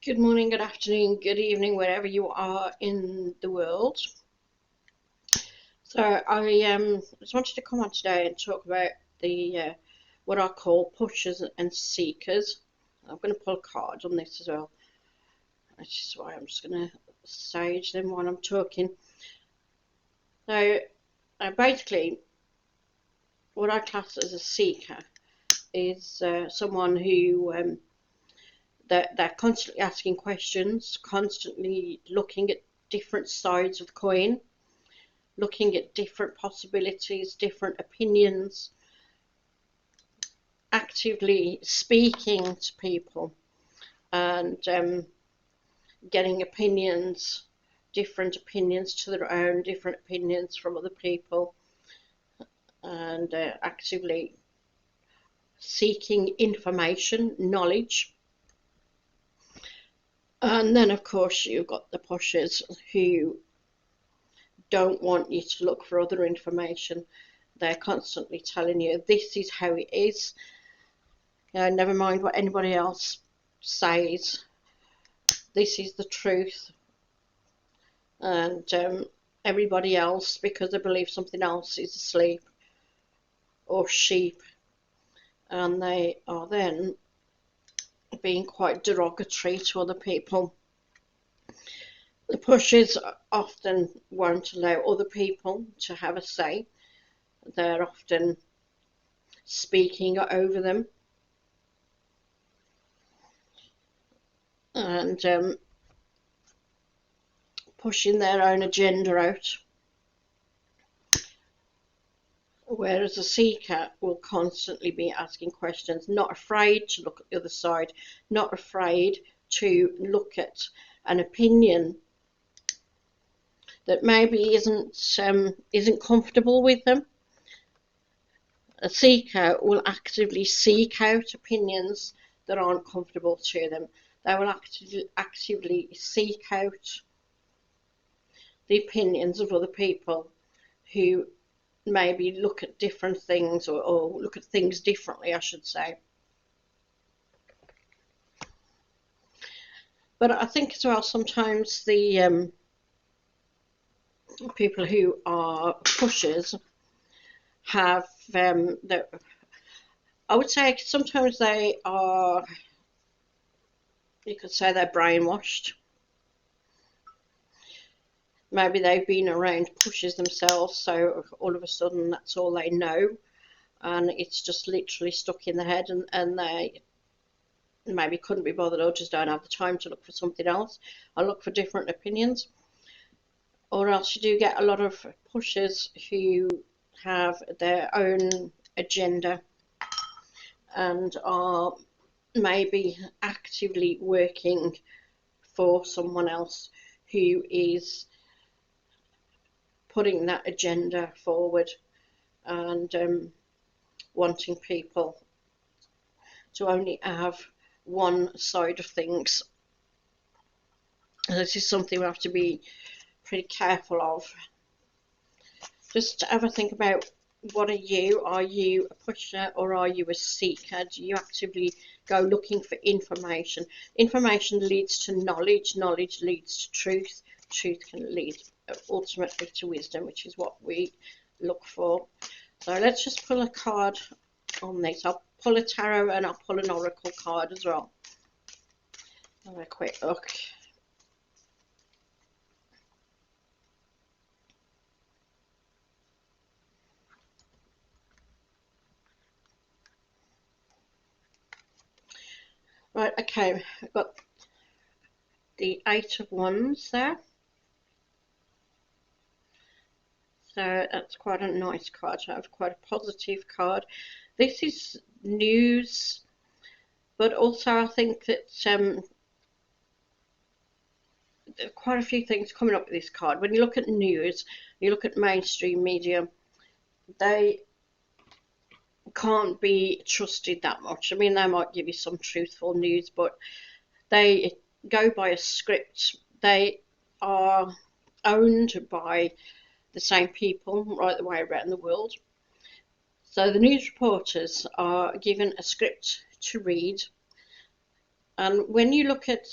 Good morning, good afternoon, good evening, wherever you are in the world. So I just wanted to come on today and talk about the what I call pushers and seekers. I'm going to pull a card on this as well. That's just why I'm just going to sage them while I'm talking. So basically, what I class as a seeker is someone who they're constantly asking questions, constantly looking at different sides of the coin, looking at different possibilities, different opinions, actively speaking to people and getting opinions, different opinions to their own, different opinions from other people, and actively seeking information, knowledge. And then, of course, you've got the pushers who don't want you to look for other information. They're constantly telling you this is how it is. Never mind what anybody else says. This is the truth. And everybody else, because they believe something else, is asleep or sheep. And they are then being quite derogatory to other people. The pushers often won't allow other people to have a say. They're often speaking over them. And pushing their own agenda out, whereas a seeker will constantly be asking questions, not afraid to look at the other side, not afraid to look at an opinion that maybe isn't comfortable with them. A seeker will actively seek out opinions that aren't comfortable to them. They will actively seek out the opinions of other people who maybe look at different things or look at things differently, I should say. But I think as well sometimes the people who are pushers have I would say sometimes they are, you could say they're brainwashed. Maybe they've been around pushers themselves, so all of a sudden that's all they know, and it's just literally stuck in their head, and they maybe couldn't be bothered or just don't have the time to look for something else or look for different opinions. Or else you do get a lot of pushers who have their own agenda and are maybe actively working for someone else who is putting that agenda forward and wanting people to only have one side of things. This is something we have to be pretty careful of. Just have a think about, what are you? Are you a pusher or are you a seeker? Do you actively go looking for information? Information leads to knowledge, knowledge leads to truth, truth can lead ultimately to wisdom, which is what we look for. So let's just pull a card on this. I'll pull a tarot and I'll pull an oracle card as well. Have a quick look. Right, okay, I've got the Eight of Wands there. So that's quite a nice card to have, quite a positive card. This is news, but also I think that there are quite a few things coming up with this card. When you look at news, you look at mainstream media, they can't be trusted that much. I mean, they might give you some truthful news, but they go by a script. They are owned by the same people right the way around the world. So the news reporters are given a script to read, And when you look at,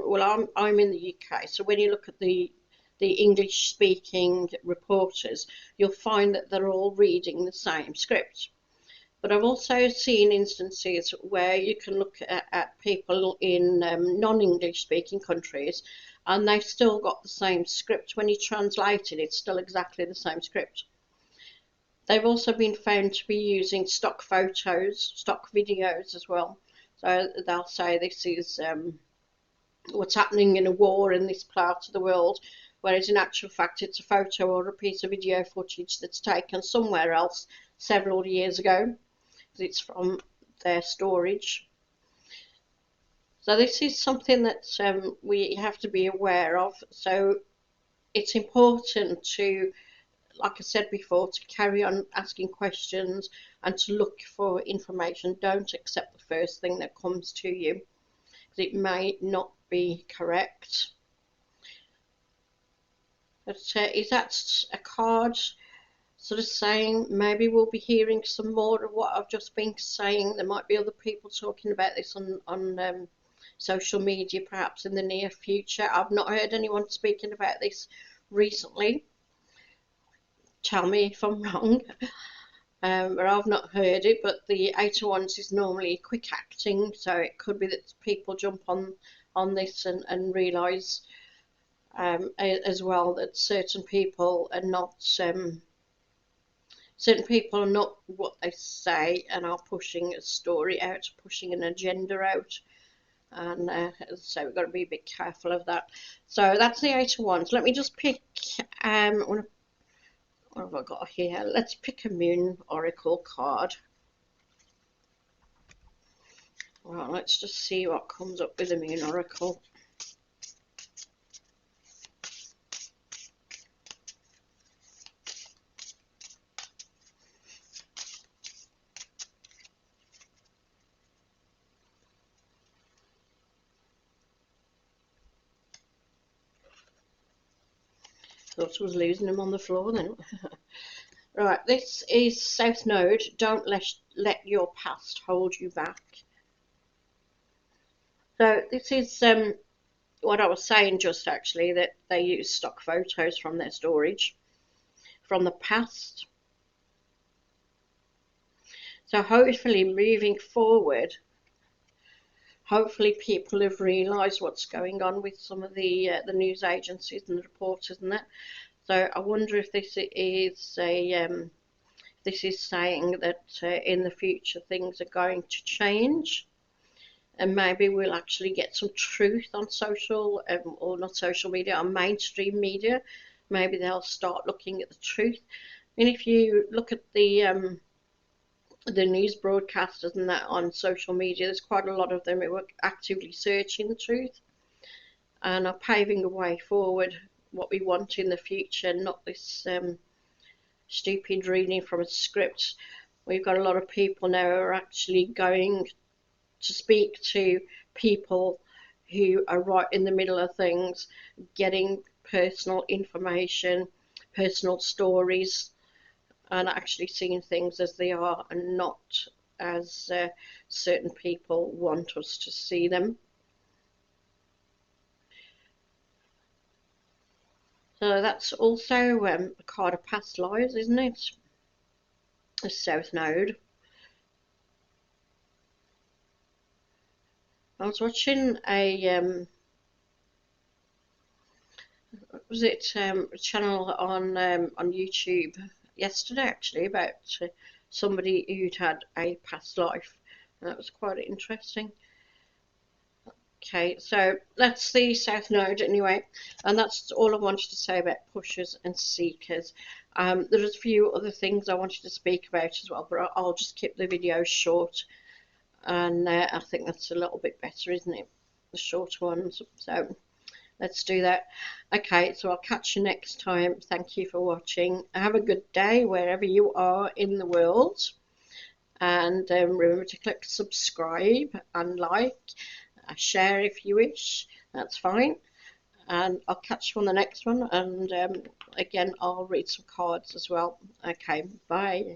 well, I'm in the UK, so when you look at the English speaking reporters, you'll find that they're all reading the same script. But I've also seen instances where you can look at people in non-English speaking countries, and they've still got the same script. When you translate it, it's still exactly the same script. They've also been found to be using stock photos, stock videos as well. So they'll say this is what's happening in a war in this part of the world, whereas in actual fact it's a photo or a piece of video footage that's taken somewhere else several years ago. It's from their storage. So this is something that we have to be aware of. So it's important to, like I said before, to carry on asking questions and to look for information. Don't accept the first thing that comes to you, because it may not be correct. But is that a card sort of saying maybe we'll be hearing some more of what I've just been saying? There might be other people talking about this on social media perhaps in the near future. I've not heard anyone speaking about this recently. Tell me if I'm wrong. But I've not heard it. But the Eight of Wands is normally quick acting, so it could be that people jump on this and realise as well that certain people are not what they say and are pushing a story out, pushing an agenda out. And so we've got to be a bit careful of that. So that's the Eight of Wands. Let me just pick what have I got here? Let's pick a Moon Oracle card. Well, let's just see what comes up with the Moon Oracle. Thought I was losing him on the floor then. Right, this is South Node. Don't let your past hold you back. So this is what I was saying just actually, that they use stock photos from their storage from the past. So hopefully moving forward, hopefully people have realised what's going on with some of the news agencies and the reporters and that. So I wonder if this is this is saying that in the future things are going to change, and maybe we'll actually get some truth on social or not social media, on mainstream media. Maybe they'll start looking at the truth. I mean, if you look at the news broadcasters and that on social media, there's quite a lot of them who are actively searching the truth and are paving a way forward, what we want in the future, not this stupid reading from a script. We've got a lot of people now who are actually going to speak to people who are right in the middle of things, getting personal information, personal stories, and actually seeing things as they are and not as certain people want us to see them. So that's also a card of past lives, isn't it? A South Node. I was watching a was it a channel on YouTube yesterday actually about somebody who'd had a past life, and that was quite interesting. Okay, so that's the South Node anyway, and that's all I wanted to say about pushers and seekers. There's a few other things I wanted to speak about as well, but I'll just keep the video short, and I think that's a little bit better, isn't it? The short ones. So let's do that. Okay, so I'll catch you next time. Thank you for watching. Have a good day wherever you are in the world, and remember to click subscribe and like. Share if you wish, that's fine, and I'll catch you on the next one, and again I'll read some cards as well. Okay, bye.